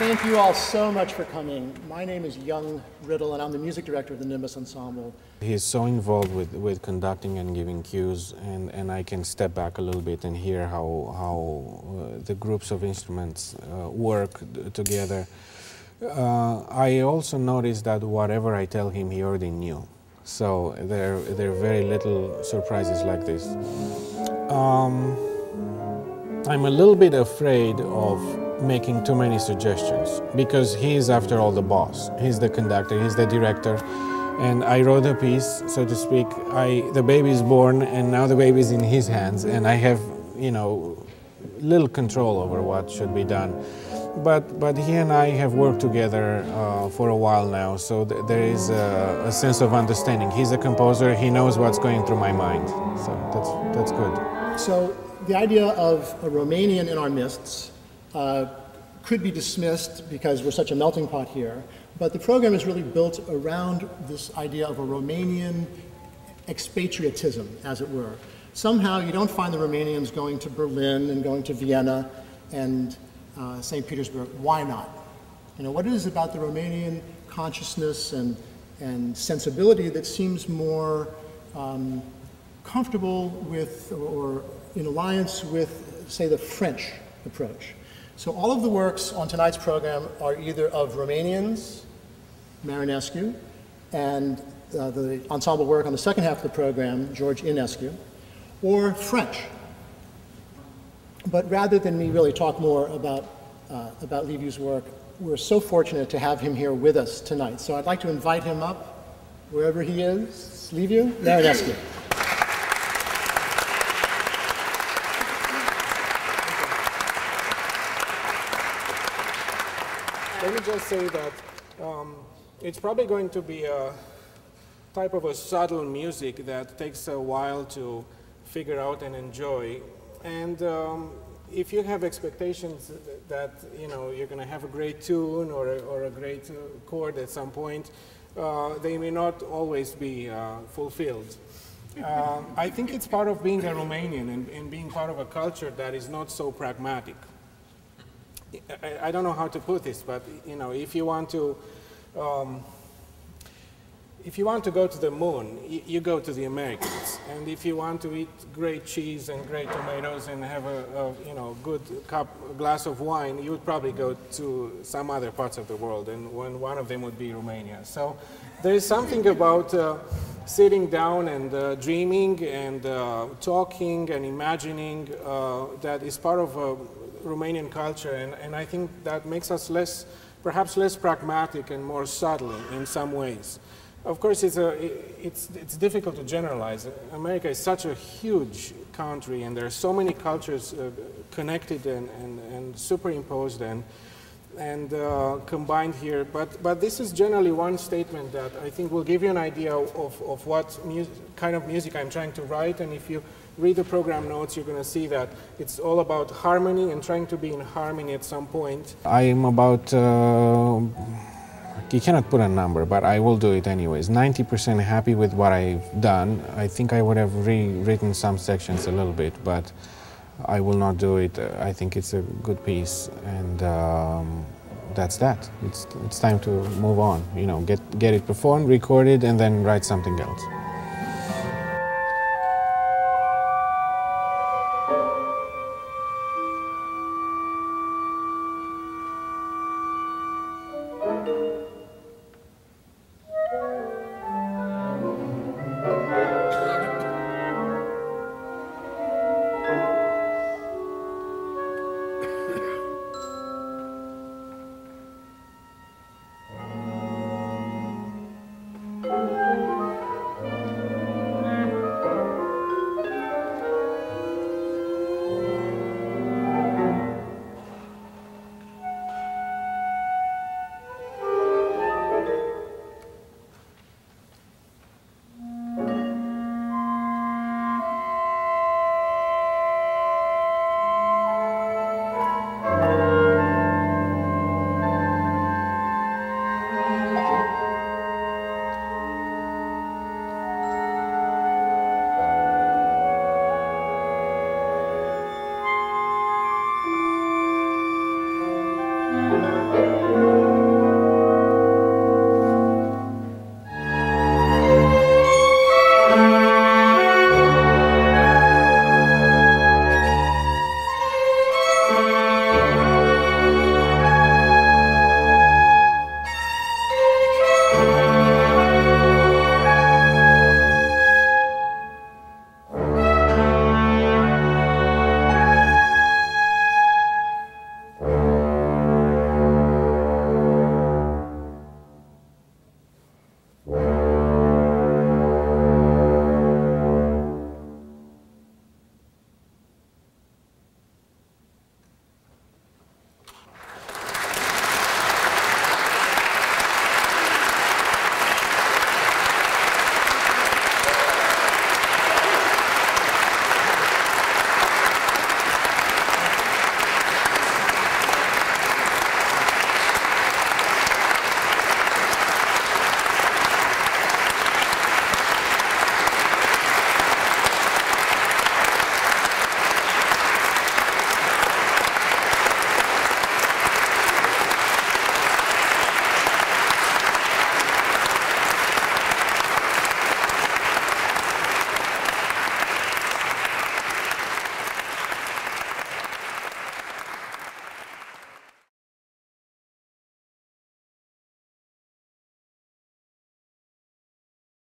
Thank you all so much for coming. My name is Young Riddle, and I'm the music director of the Nimbus Ensemble. He's so involved with conducting and giving cues, and I can step back a little bit and hear how the groups of instruments work together. I also noticed that whatever I tell him, he already knew. So there are very little surprises like this. I'm a little bit afraid of making too many suggestions because he is, after all, the boss. He's the conductor, he's the director, and I wrote a piece, so to speak. The baby is born, and now the baby is in his hands, and I have, little control over what should be done. But he and I have worked together for a while now, so there is a sense of understanding. He's a composer, he knows what's going through my mind, so that's good. So the idea of a Romanian in our midst could be dismissed because we're such a melting pot here, but the program is really built around this idea of a Romanian expatriatism, as it were. Somehow you don't find the Romanians going to Berlin and going to Vienna and St. Petersburg. Why not? What is it about the Romanian consciousness and sensibility that seems more comfortable with or in alliance with, say, the French approach? So all of the works on tonight's program are either of Romanians, Marinescu, and the ensemble work on the second half of the program, George Enescu, or French. But rather than me really talk more about Liviu's work, we're so fortunate to have him here with us tonight. So I'd like to invite him up, wherever he is. Liviu Marinescu. Let me just say that it's probably going to be a type of a subtle music that takes a while to figure out and enjoy. And if you have expectations that you're going to have a great tune or a great chord at some point, they may not always be fulfilled. I think it's part of being a Romanian and being part of a culture that is not so pragmatic. I don't know how to put this, but if you want to go to the moon, you go to the Americans, and if you want to eat great cheese and great tomatoes and have a good glass of wine, you would probably go to some other parts of the world, and one of them would be Romania. So there is something about sitting down and dreaming and talking and imagining that is part of Romanian culture, and I think that makes us perhaps less pragmatic and more subtle in some ways. Of course, it's difficult to generalize. America is such a huge country, and there are so many cultures connected and superimposed and combined here. But this is generally one statement that I think will give you an idea of what kind of music I'm trying to write. And if you read the program notes, you're going to see that it's all about harmony and trying to be in harmony at some point. I am about, you cannot put a number, but I will do it anyways. 90% happy with what I've done. I think I would have rewritten some sections a little bit, but I will not do it. I think it's a good piece, and that's that. It's time to move on. Get it performed, record it, and then write something else.